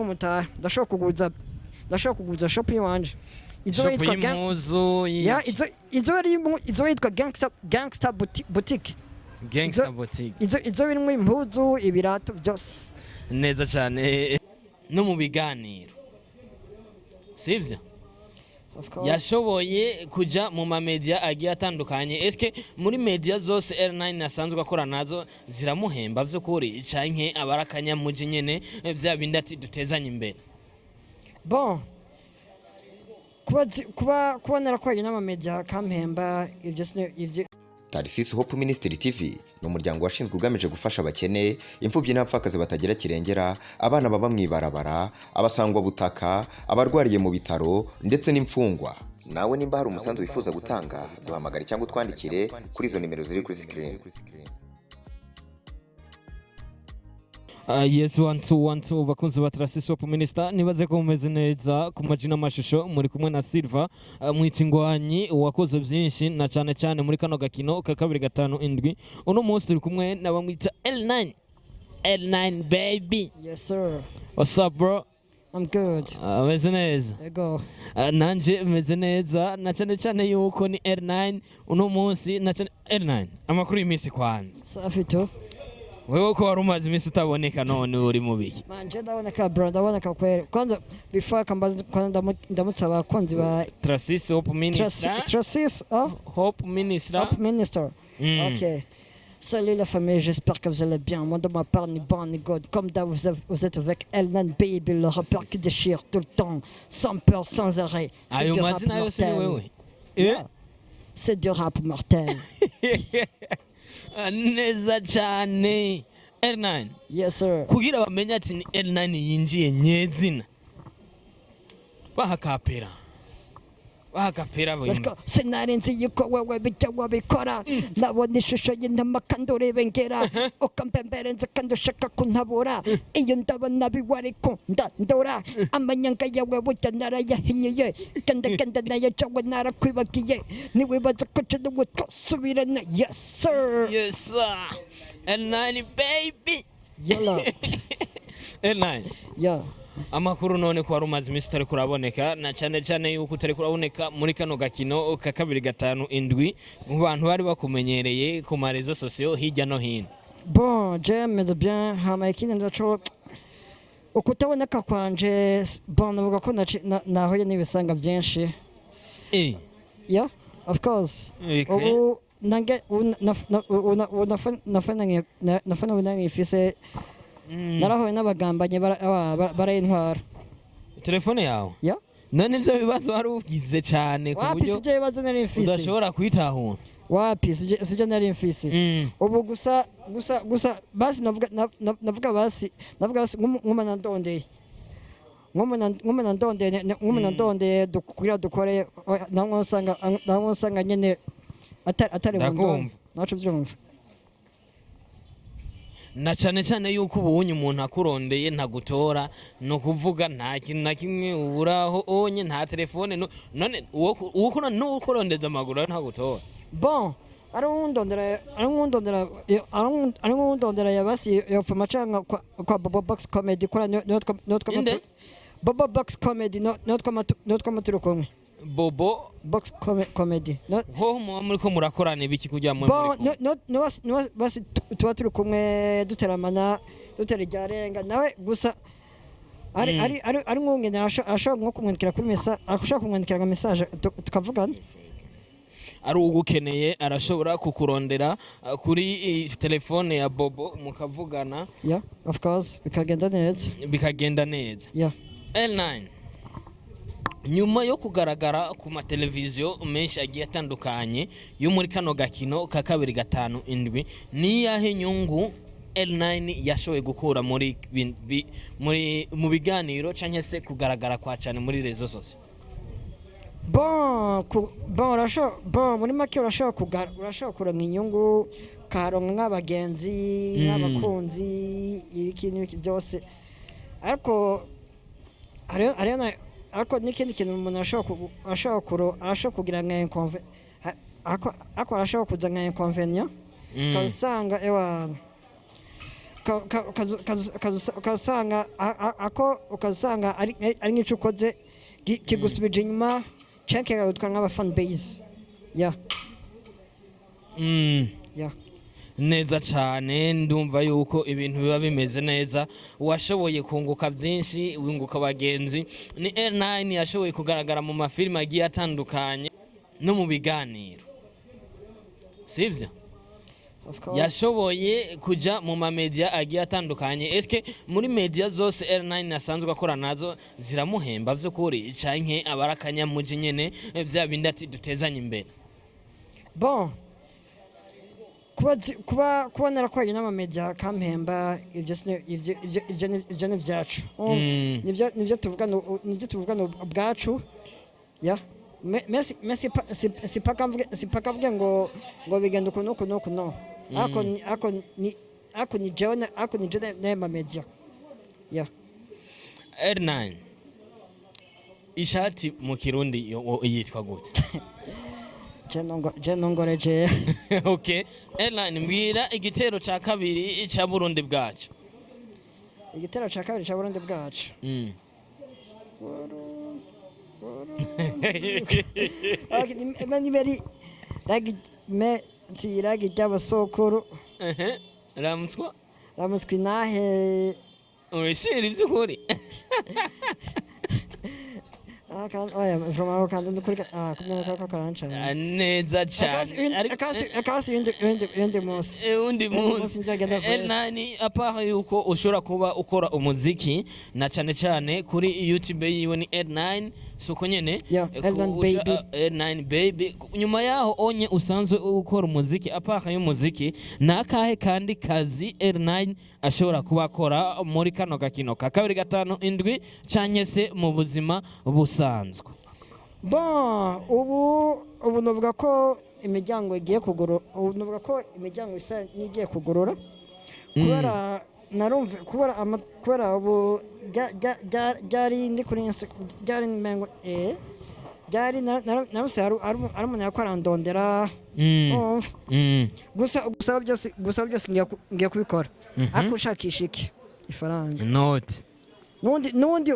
umutahe ndashobora kuguza shop yiwanje Shop y'impuzu izo yitwa gangster boutique izo birimo impuzu ibirato byose neza cyane no mu biganiro sivyo yashoboye kuja mu ma media agiye atandukanye eske muri media zose R9 asanzwe akora nazo ziramuhemba byo kuri canke abarakanya muji nyene bya bindi ati dutezanye imbere bon kuba narakoranye n'amamedia kampemba ibyo Tarisisi Hope Ministry TV ni umuryango washinzwe ugamije gufasha abakene imfubyi n'abapfakazi batagira kirengera abana baba mwibarabara abasangwa butaka abarwariye mu bitaro ndetse n'imfungwa nawe nimba hari umusanzu wifuza gutanga duhamagare cyangwa utwandikire kuri izo nimero ziri kuri screen. Yes 1212 bakunze ba Tarisisi Hope Minister nibaze ko mumeze neza ku majina amashusho muri kumwe na Silva mwitingwanyi wakoze byinshi na cyane cyane muri kano gakino ka 257 uno munsi turi kumwe nabamwita L9 baby. Yes sir. What's up bro? I'm good. Meze neza. Ego. Nanje meze neza na cyane cyane yuko ni L9 uno munsi na cyane L9 amakuru y'imisi kwanza. Safi tu. Wewe ko warumaze imisi utaboneka none uri mu biki? Manje ndaboneka bro ndaboneka kwere. Kwanza before kambaza ndamutsa abakunzi ba Tarisisi Hope Minister. Tarisisi Hope Minister. Hope Minister. OK. Salut la famille, j'espère que vous allez bien. Moi de ma part, ni bon ni god. Comme d'hab, vous êtes avec L9 Baby, le rappeur qui déchire tout le temps, sans peur, sans arrêt. C'est du rap mortel. C'est du rap mortel. Neza cyane L9. Yes sir. Kugira bamenya ati ni L9 yinjiye nyezina bahakapera Let's go. Sinarinzi yuko wewe bijya wabikora nabona ishusho y'intama kandi urebengera ukampemberenza kandi ushaka kuntabura iyo ndabona biwariko ndandura amanyanga yawe burya narayahinyeye kandi nayo cawe narakwibagiye niwibaza ko cyo n'uwo twasubirana. Yes sir. Yes sir. L9 baby. Yalla. L9. Yeah. Amakuru none ko warumaze imisi utari kuraboneka na cyane cyane yuko utari kuraboneka muri kano gakino ka 257 mu bantu bari bakumenyereye ku marezo sociaux hirya no hino. Bon, j'aime bien hama ikindi ndacho ukutaboneka kwanje bon navuga ko nahoye n'ibisanga byinshi. Yeah, of course. Ubu nange nafana unangifise narahoye n'abagambanye barayintwara telefone yawe. Yeah. None ivyo bibazo wari ugize cyane ku buryo wapi bibazo nari mfise udashobora kwitahura. Wapi sije nari mfise ubu gusa basi navuga basi nk'umana ndondeye dukwira dukore namwe usanga nyene atari mu ndonde naco byumva na cyane cyane yuko ubunye umuntu akurondeye ntagutora no kuvuga nta kintu na kimwe uburaho onye nta telefone none uwo nukurondeza amaguru ntagutora. Bon ari undondera yabasi yopfa macanga kwa Bobo Box Comedy kora Bobo Box Comedy not kwamaturu komwe Bobo Box Comedy ho muri ko murakorana ibiki kujya muri no basi tuba turi kumwe duteramana duterijyarenga nawe gusa ari nk'umwe ashobora nko kumwandikira kuri ashobora kumwandikira message tukavugana. Ari ugukeneye arashobora kukurondera kuri telefone ya Bobo mukavugana. Yeah, of course bikagenda neza. Yeah. L9 nyuma yo kugaragara ku mateleviziyo menshi agiye atandukanye yo muri kano gakino ka 257 ni yahe nyungu L9 yashoboye gukura muri mu biganiro canke se kugaragara kwa cyane muri rezo zose? Bon muri make urashobora kuronka inyungu karonka nk'abagenzi n'abakunzi ikintu byose ariko n'ikindi kintu umuntu ashobora kugira nka arashobora kuza nka inconvénient ukasanga ukasanga ako ukasanga ari nk'icyo ukoze kigusubije inyuma canke kikagutwara nk'aba fan base ya ya neza cyane ndumva yuko ibintu biba bimeze neza washoboye kunguka byinshi winguka abagenzi ni R9 yashoboye kugaragara mu mafilime agiye atandukanye no mu biganiro sivyo yashoboye kuja mu mamedia agiye atandukanye eske muri media zose R9 asanzwe akora nazo ziramuhemba byo kuri canke abarakanyamuji nyene bya bindi ati dutezanye imbere bon kuba narakoranye n'amamedia kampemba ibyo ni byacu nibyo tuvugana ubwacu ya si paka mvuge ngo bigenda uku no ako ni jewe n'amamedia ya R9 ishati mu kirundi yitwa gute jenongoreje okay R9 mbwira igitero ca kabiri ca Burundi bwacu iragi ry'abasokuru ramutswa inahe urishira ivy'ukuri neza cyane undi munsi R9 apaha yuko ushobora kuba ukora umuziki na cyane cyane kuri YouTube yiwe ni R9 suko nyene R9 baby nyuma yaho onye usanzwe ukora umuziki apaha y'umuziki nakahe kandi kazi R9 ashobora kuba akora muri kano gakino ka 2-5-7 canke se mu buzima busanzwe bon ubu novuga ko imiryango igiye kugorora novuga ko imiryango isa nigiye kugorora kubera narumve kubera ubu byari ndi kuri byari mengo byari naruse ari umuntu yakwarandondera gusa byose ngiye kubikora ariko ushakisha iki ifaranga nundi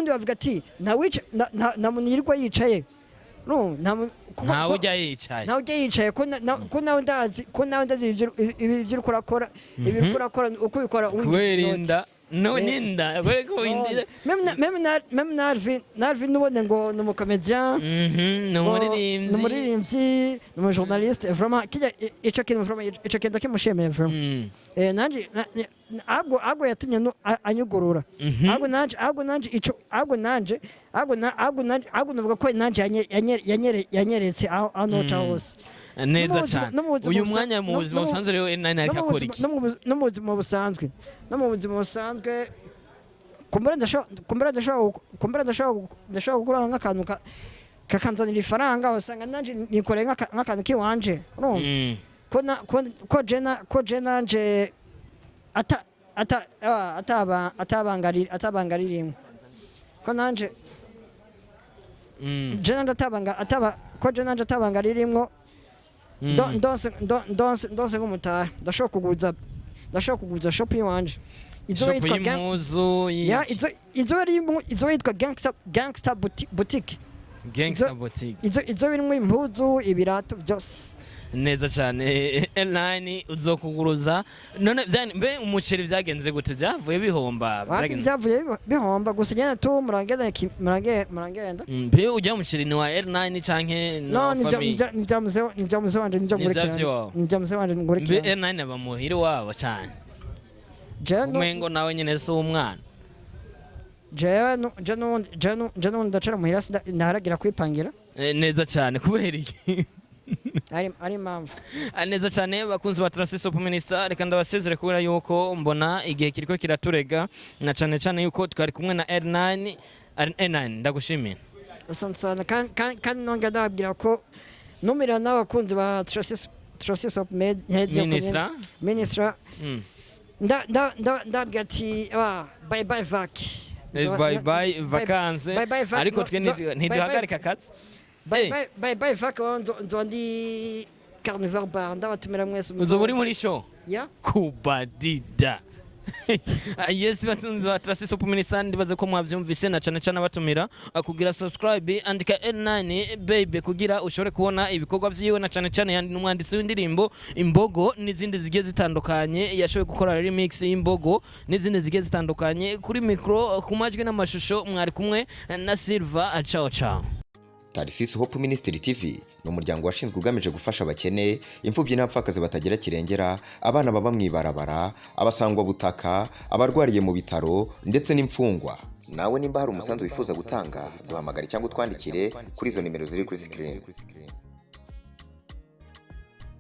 bavuga ati nta muntu yirirwa yicaye ntawe ujya yicaye ko nawe ndazi ibyo urakora uko ubikora wirinda ninda meme Narvin nubone ngo ni umukomedian ni umuririmbyi ni umujournaliste vraiment ico kintu kimushimiye vraiment nanje ago yatumye anyugurura ago navuga ko nanje yanyeretse aho noca hose neza cyane uyu mwanya mu buzima busanzwe rero R9 ariko akora iki no mu buzima busanzwe kumbura ndashobora gukora nk'akantu kakanzanira ifaranga wasanga nanje nikoreye nk'akantu kiwanje urumva ko je nanje atabangarira ko nanje atabangarira ndonse nk'umutahe ndashobora kuguza shop yiwanje izo yitwa gangster boutique izo birimo impuzu ibirato byose neza cyane R9 uzokuguruza none mbe umuceri byagenze gute byavuye bihomba gusa nyene tu murangenda mbe ujya umuceri ni wa R9 canke no nivyamuze wanje mbe R9 aba muhiri wabo cyane umengo nawe nyene so umwana je ndacira muhira ndaharagira kwipangira neza cyane kubera iki ari impamvu neza cyane bakunzi ba Transistor Minister reka ndabasezere kubera yuko mbona igihe kiriko kiraturega na cyane yuko twari kumwe na R9 ndagushimiye usansana kandi nonga ndabwira ko numira n'abakunzi ba Transistor Minister ndabwira ati bye bye vacances ariko twe ntiduhagarika akazi bye vac nzondi carnivore bar ndabatumira mwese uzo buri muri show ya kuba dida Yes, batunzi ba Tracy Super Minisani ndibaze ko mwavyumvise na cane cane abatumira kugira subscribe andika N9 baby kugira ushobore kubona ibikorwa vyiwe na cane cane yandi n'umwanditsi w'indirimbo Imbogo n'izindi zigiye zitandukanye yashoboye gukora remix y'Imbogo n'izindi zigiye zitandukanye kuri micro ku majwi n'amashusho mwari kumwe na Silva ciao ciao. Tarisisi Hope Ministry TV ni umuryango washinzwe ugamije gufasha abakene, imfubyi n'abapfakazi batagira kirengera, abana baba mw'ibarabara, abasangwa butaka, abarwariye mu bitaro ndetse n'imfungwa. Nawe nimba hari umusanzu wifuza gutanga duhamagare cyangwa utwandikire kuri izo nimero ziri kuri screen.